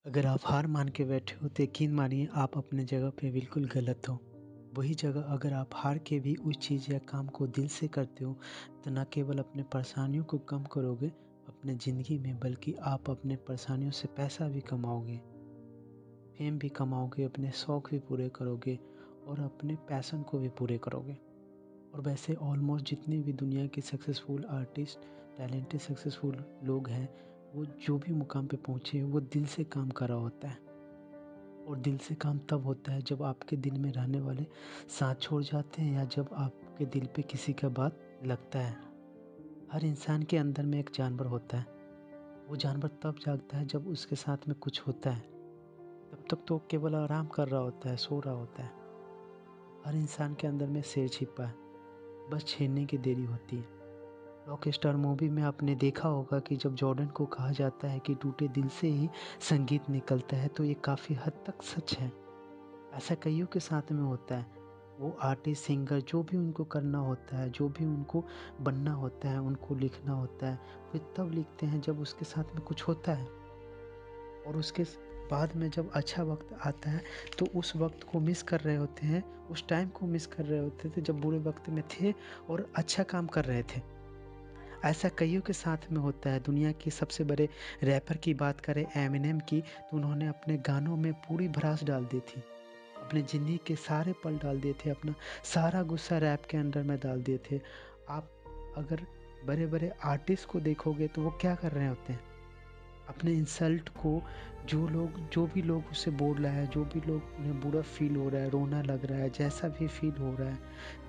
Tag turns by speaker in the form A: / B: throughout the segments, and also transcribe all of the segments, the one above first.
A: अगर आप हार मान के बैठे हो तो यकीन मानिए आप अपने जगह पे बिल्कुल गलत हो। वही जगह अगर आप हार के भी उस चीज़ या काम को दिल से करते हो तो न केवल अपने परेशानियों को कम करोगे अपने ज़िंदगी में, बल्कि आप अपने परेशानियों से पैसा भी कमाओगे, फ़ेम भी कमाओगे, अपने शौक भी पूरे करोगे और अपने पैशन को भी पूरे करोगे। और वैसे ऑलमोस्ट जितने भी दुनिया के सक्सेसफुल आर्टिस्ट, टैलेंटेड सक्सेसफुल लोग हैं, वो जो भी मुकाम पे पहुँचे हैं वो दिल से काम कर रहा होता है। और दिल से काम तब होता है जब आपके दिल में रहने वाले साथ छोड़ जाते हैं या जब आपके दिल पे किसी का बात लगता है। हर इंसान के अंदर में एक जानवर होता है। वो जानवर तब जागता है जब उसके साथ में कुछ होता है। तब तक तो केवल आराम कर रहा होता है, सो रहा होता है। हर इंसान के अंदर में शेर छिपा है, बस छीनने की देरी होती है। रॉकस्टार मूवी में आपने देखा होगा कि जब जॉर्डन को कहा जाता है कि टूटे दिल से ही संगीत निकलता है, तो ये काफ़ी हद तक सच है। ऐसा कइयों के साथ में होता है। वो आर्टिस्ट, सिंगर जो भी उनको करना होता है, जो भी उनको बनना होता है, उनको लिखना होता है, वे तब लिखते हैं जब उसके साथ में कुछ होता है। और उसके बाद में जब अच्छा वक़्त आता है तो उस वक़्त को मिस कर रहे होते हैं, उस टाइम को मिस कर रहे होते थे जब बुरे वक़्त में थे और अच्छा काम कर रहे थे। ऐसा कइयों के साथ में होता है। दुनिया के सबसे बड़े रैपर की बात करें, एमिनेम की, तो उन्होंने अपने गानों में पूरी भड़ास डाल दी थी। अपनी ज़िंदगी के सारे पल डाल दिए थे, अपना सारा गुस्सा रैप के अंदर में डाल दिए थे। आप अगर बड़े-बड़े आर्टिस्ट को देखोगे तो वो क्या कर रहे होते हैं? अपने इंसल्ट को, जो भी लोग उससे बोल रहा है, जो भी लोग उन्हें बुरा फ़ील हो रहा है, रोना लग रहा है, जैसा भी फ़ील हो रहा है,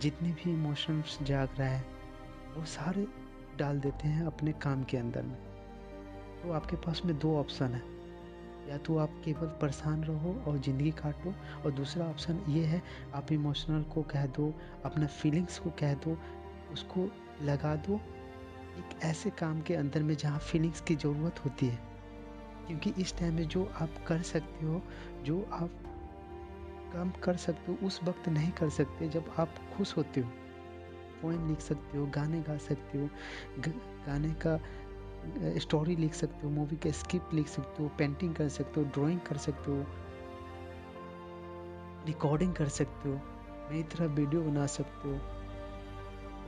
A: जितने भी इमोशंस जाग रहा है, वो सारे डाल देते हैं अपने काम के अंदर में। तो आपके पास में 2 ऑप्शन है, या तो आप केवल परेशान रहो और ज़िंदगी काटो, और दूसरा ऑप्शन ये है आप इमोशनल को कह दो, अपना फीलिंग्स को कह दो, उसको लगा दो एक ऐसे काम के अंदर में जहाँ फीलिंग्स की ज़रूरत होती है। क्योंकि इस टाइम में जो आप कर सकते हो, जो आप काम कर सकते हो, उस वक़्त नहीं कर सकते जब आप खुश होते हो। पोएम लिख सकते हो, गाने गा सकते हो, ग गाने का स्टोरी लिख सकते हो, मूवी का स्क्रिप्ट लिख सकते हो, पेंटिंग कर सकते हो, ड्राइंग कर सकते हो, रिकॉर्डिंग कर सकते हो, मेरी तरह वीडियो बना सकते हो,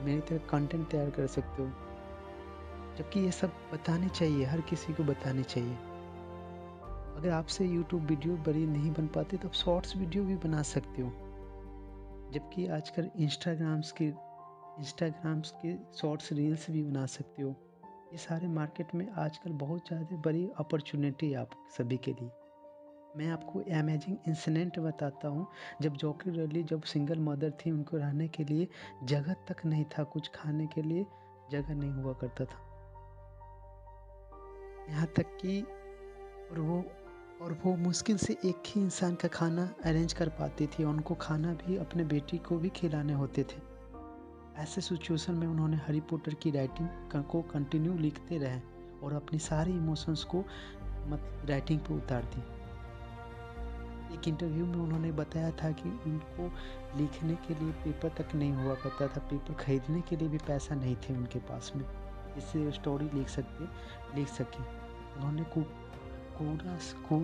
A: मेरी तरह कंटेंट तैयार कर सकते हो। जबकि ये सब बतानी चाहिए, हर किसी को बतानी चाहिए। अगर आपसे यूट्यूब वीडियो बड़ी नहीं बन पाती तो आप शॉर्ट्स वीडियो भी बना सकते हो। जबकि आजकल इंस्टाग्राम्स के शॉर्ट्स रील्स भी बना सकते हो। ये सारे मार्केट में आजकल बहुत ज़्यादा बड़ी अपॉर्च्युनिटी है आप सभी के लिए। मैं आपको अमेजिंग इंसिडेंट बताता हूँ, जब जॉकी रैली जब सिंगल मदर थी, उनको रहने के लिए जगह तक नहीं था, कुछ खाने के लिए जगह नहीं हुआ करता था। यहाँ तक कि और वो वो मुश्किल से एक ही इंसान का खाना अरेंज कर पाती थी, और उनको खाना भी अपने बेटी को भी खिलाने होते थे। ऐसे सिचुएशन में उन्होंने हैरी पॉटर की राइटिंग को कंटिन्यू लिखते रहे और अपनी सारी इमोशंस को राइटिंग पे उतार दी। एक इंटरव्यू में उन्होंने बताया था कि उनको लिखने के लिए पेपर तक नहीं हुआ करता था, पेपर खरीदने के लिए भी पैसा नहीं थे उनके पास में, जिससे स्टोरी लिख सकें। उन्होंने कूड़ा स कू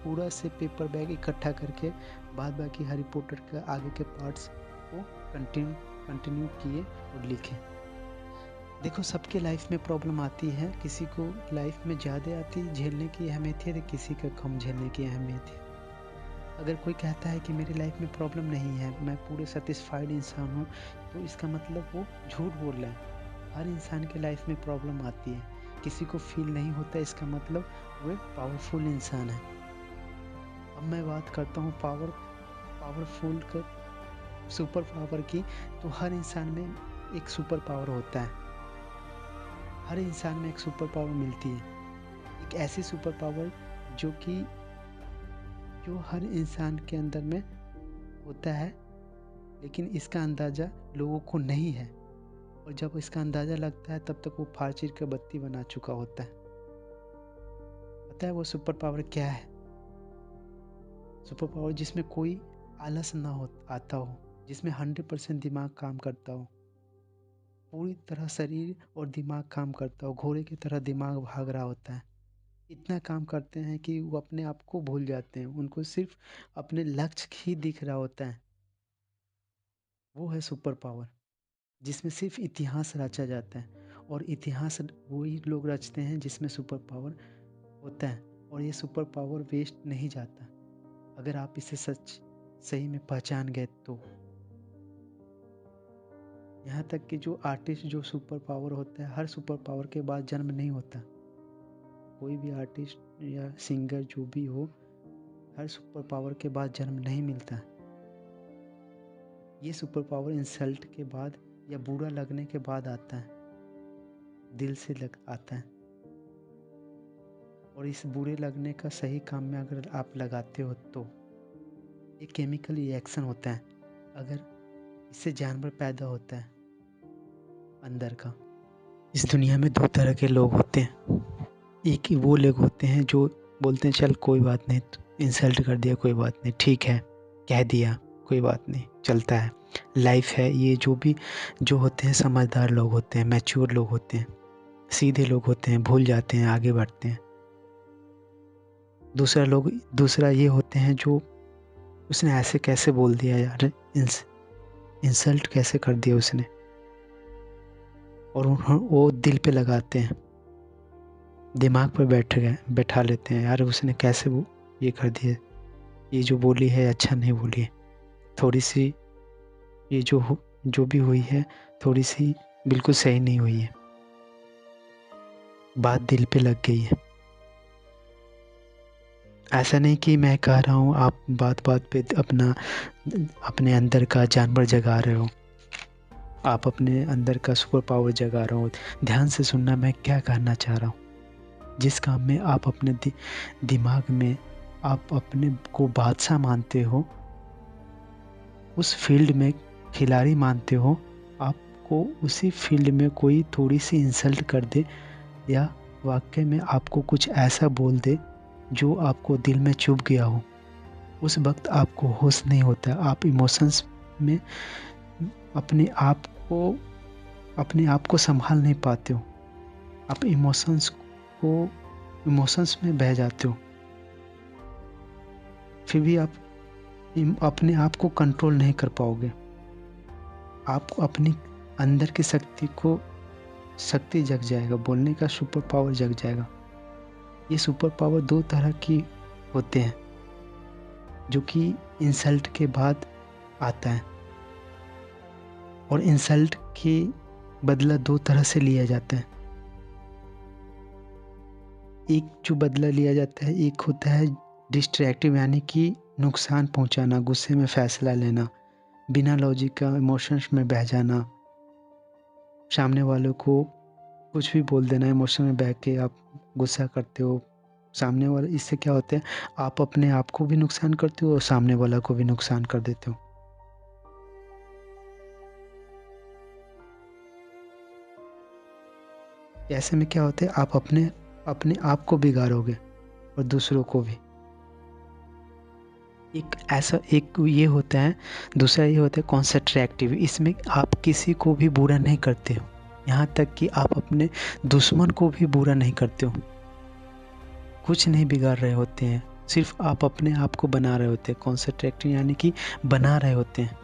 A: कूड़ा से पेपर बैग इकट्ठा करके बाद बाकी हैरी पॉटर के आगे के पार्ट्स को कंटिन्यू कंटिन्यू किए और लिखे। देखो, सबके लाइफ में प्रॉब्लम आती है, किसी को लाइफ में ज़्यादा आती झेलने की अहमियत है, तो किसी का कम झेलने की अहमियत है। अगर कोई कहता है कि मेरी लाइफ में प्रॉब्लम नहीं है, मैं पूरे सैटिस्फाइड इंसान हूँ, तो इसका मतलब वो झूठ बोल रहा है। हर इंसान की लाइफ में प्रॉब्लम आती है, किसी को फ़ील नहीं होता, इसका मतलब वो एक पावरफुल इंसान है। अब मैं बात करता हूँ पावरफुल का सुपर पावर की, तो हर इंसान में एक सुपर पावर होता है। हर इंसान में एक सुपर पावर मिलती है। एक ऐसी सुपर पावर जो कि जो हर इंसान के अंदर में होता है, लेकिन इसका अंदाज़ा लोगों को नहीं है, और जब इसका अंदाज़ा लगता है तब तक वो फाड़-चीर के बत्ती बना चुका होता है। पता है वो सुपर पावर क्या है? सुपर पावर जिसमें कोई आलस ना हो आता हो, जिसमें 100% दिमाग काम करता हो, पूरी तरह शरीर और दिमाग काम करता हो, घोड़े की तरह दिमाग भाग रहा होता है। इतना काम करते हैं कि वो अपने आप को भूल जाते हैं। उनको सिर्फ़ अपने लक्ष्य ही दिख रहा होता है। वो है सुपर पावर, जिसमें सिर्फ़ इतिहास रचा जाता है और इतिहास वही लोग रचते हैं जिसमें सुपर पावर होता है, और ये सुपर पावर वेस्ट नहीं जाता। अगर आप इसे सही में पहचान गए तो। यहाँ तक कि जो आर्टिस्ट जो सुपर पावर होता है, हर सुपर पावर के बाद जन्म नहीं होता। कोई भी आर्टिस्ट या सिंगर जो भी हो, हर सुपर पावर के बाद जन्म नहीं मिलता। ये सुपर पावर इंसल्ट के बाद या बुरा लगने के बाद आता है, दिल से लग आता है। और इस बुरे लगने का सही काम में अगर आप लगाते हो तो ये केमिकल रिएक्शन होता है। अगर इससे जानवर पैदा होता है अंदर का। इस दुनिया में दो तरह के लोग होते हैं। एक वो लोग होते हैं जो बोलते हैं चल कोई बात नहीं, इंसल्ट कर दिया कोई बात नहीं, ठीक है, कह दिया कोई बात नहीं, चलता है, लाइफ है। ये जो होते हैं समझदार लोग होते हैं, मैच्योर लोग होते हैं, सीधे लोग होते हैं, भूल जाते हैं, आगे बढ़ते हैं। दूसरा ये होते हैं जो उसने ऐसे कैसे बोल दिया यार, इंसल्ट कैसे कर दिया उसने, और वो दिल पे लगाते हैं, दिमाग पर बैठा लेते हैं, यार उसने कैसे वो ये कर दिया, ये जो बोली है अच्छा नहीं बोली है, थोड़ी सी ये जो भी हुई है थोड़ी सी बिल्कुल सही नहीं हुई है, बात दिल पे लग गई है। ऐसा नहीं कि मैं कह रहा हूँ आप बात बात पे अपने अंदर का जानवर जगा रहे हो, आप अपने अंदर का सुपर पावर जगा रहे हो। ध्यान से सुनना मैं क्या कहना चाह रहा हूँ। जिस काम में आप अपने दिमाग में आप अपने को बादशाह मानते हो, उस फील्ड में खिलाड़ी मानते हो, आपको उसी फील्ड में कोई थोड़ी सी इंसल्ट कर दे या वाकई में आपको कुछ ऐसा बोल दे जो आपको दिल में चुभ गया हो, उस वक्त आपको होश नहीं होता। आप इमोशंस में अपने आप को संभाल नहीं पाते हो। आप इमोशंस में बह जाते हो। फिर भी आप अपने आप को कंट्रोल नहीं कर पाओगे। आपको अपनी अंदर की शक्ति जग जाएगा, बोलने का सुपर पावर जग जाएगा। ये सुपर पावर दो तरह की होते हैं जो कि इंसल्ट के बाद आता है, और इंसल्ट के बदला दो तरह से लिया जाता है। एक जो बदला लिया जाता है, एक होता है डिस्ट्रैक्टिव, यानी कि नुकसान पहुंचाना, गुस्से में फैसला लेना, बिना लॉजिक का इमोशंस में बह जाना, सामने वालों को कुछ भी बोल देना, इमोशन में बह के आप गुस्सा करते हो सामने वाला। इससे क्या होता है, आप अपने आप को भी नुकसान करते हो और सामने वाला को भी नुकसान कर देते हो। ऐसे में क्या होता है, आप अपने आप को बिगाड़ोगे और दूसरों को भी। एक ये होता है। दूसरा ये होता है कंस्ट्रक्टिव। इसमें आप किसी को भी बुरा नहीं करते हो, यहाँ तक कि आप अपने दुश्मन को भी बुरा नहीं करते हो। कुछ नहीं बिगाड़ रहे होते हैं, सिर्फ आप अपने आप को बना रहे होते हैं। कंस्ट्रक्टिव यानी कि बना रहे होते हैं।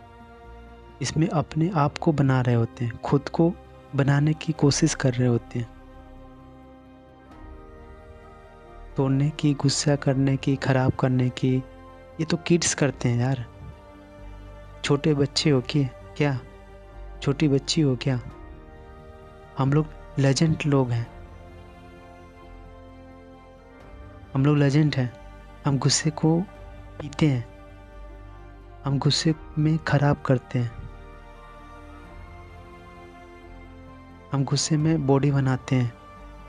A: इसमें अपने आप को बना रहे होते हैं, खुद को बनाने की कोशिश कर रहे होते हैं, तोड़ने की, गुस्सा करने की, खराब करने की। ये तो किड्स करते हैं यार। छोटे बच्चे हो क्या, छोटी बच्ची हो क्या? हम लोग लेजेंड लोग हैं, हम लोग लेजेंड हैं। हम गुस्से को पीते हैं, हम गुस्से में खराब करते हैं, हम गुस्से में बॉडी बनाते हैं,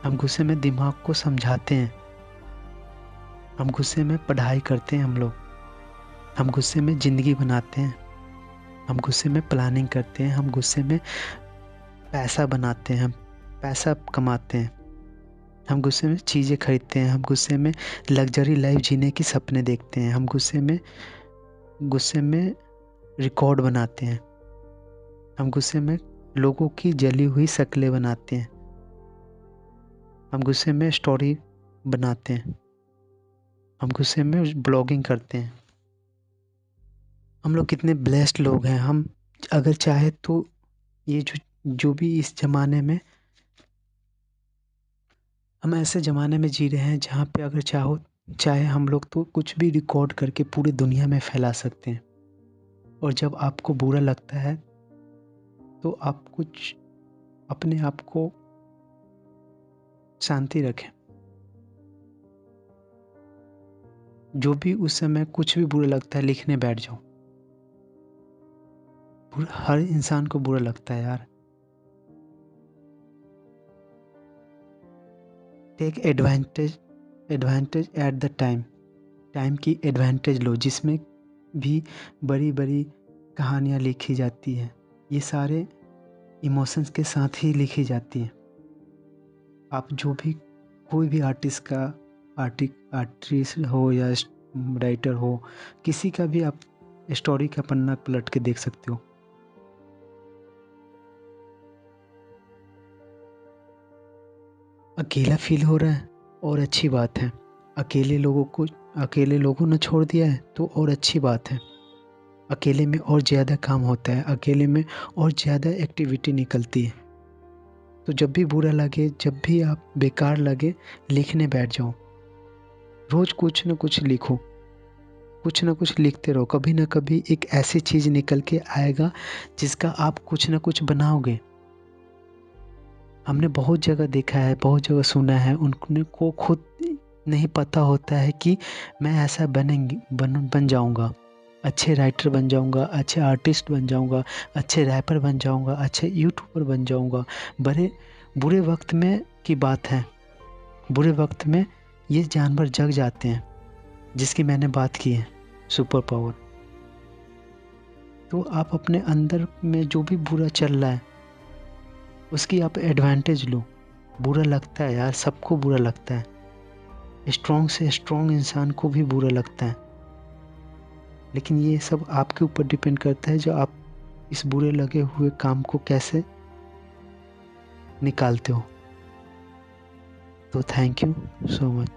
A: हम गुस्से में दिमाग को समझाते हैं, हम गुस्से में पढ़ाई करते हैं, हम गुस्से में ज़िंदगी बनाते हैं, हम गुस्से में प्लानिंग करते हैं, हम गुस्से में पैसा बनाते हैं, हम पैसा कमाते हैं, हम गुस्से में चीज़ें खरीदते हैं, हम गुस्से में लग्जरी लाइफ जीने की सपने देखते हैं, हम गुस्से में रिकॉर्ड बनाते हैं, हम गुस्से में लोगों की जली हुई शक्लें बनाते हैं, हम गुस्से में स्टोरी बनाते हैं, हम गुस्से में ब्लॉगिंग करते हैं। हम लोग कितने ब्लेस्ड लोग हैं। हम अगर चाहे तो ये जो भी इस ज़माने में, हम ऐसे ज़माने में जी रहे हैं जहाँ पे अगर चाहे हम लोग तो कुछ भी रिकॉर्ड करके पूरी दुनिया में फैला सकते हैं। और जब आपको बुरा लगता है तो आप कुछ अपने आप को शांति रखें। जो भी उस समय कुछ भी बुरा लगता है, लिखने बैठ जाओ। हर इंसान को बुरा लगता है यार। Take advantage at the time की एडवांटेज लो, जिसमें भी बड़ी बड़ी कहानियाँ लिखी जाती हैं। ये सारे इमोशंस के साथ ही लिखी जाती हैं। आप जो भी कोई भी आर्टिस्ट हो या राइटर हो, किसी का भी आप स्टोरी का पन्ना पलट के देख सकते हो। अकेला फील हो रहा है और अच्छी बात है। अकेले लोगों ने छोड़ दिया है तो और अच्छी बात है। अकेले में और ज़्यादा काम होता है, अकेले में और ज़्यादा एक्टिविटी निकलती है। तो जब भी बुरा लगे, जब भी आप बेकार लगे, लिखने बैठ जाओ। रोज़ कुछ न कुछ लिखो, कुछ न कुछ लिखते रहो। कभी न कभी एक ऐसी चीज़ निकल के आएगा जिसका आप कुछ न कुछ बनाओगे। हमने बहुत जगह देखा है, बहुत जगह सुना है, उनको को खुद नहीं पता होता है कि मैं ऐसा बन जाऊँगा, अच्छे राइटर बन जाऊँगा, अच्छे आर्टिस्ट बन जाऊँगा, अच्छे रैपर बन जाऊँगा, अच्छे यूट्यूबर बन जाऊँगा। बुरे वक्त में की बात है, बुरे वक्त में ये जानवर जग जाते हैं जिसकी मैंने बात की है, सुपर पावर। तो आप अपने अंदर में जो भी बुरा चल रहा है उसकी आप एडवांटेज लो। बुरा लगता है यार, सबको बुरा लगता है। स्ट्रॉन्ग से स्ट्रॉन्ग इंसान को भी बुरा लगता है। लेकिन ये सब आपके ऊपर डिपेंड करता है, जो आप इस बुरे लगे हुए काम को कैसे निकालते हो। तो थैंक यू सो मच।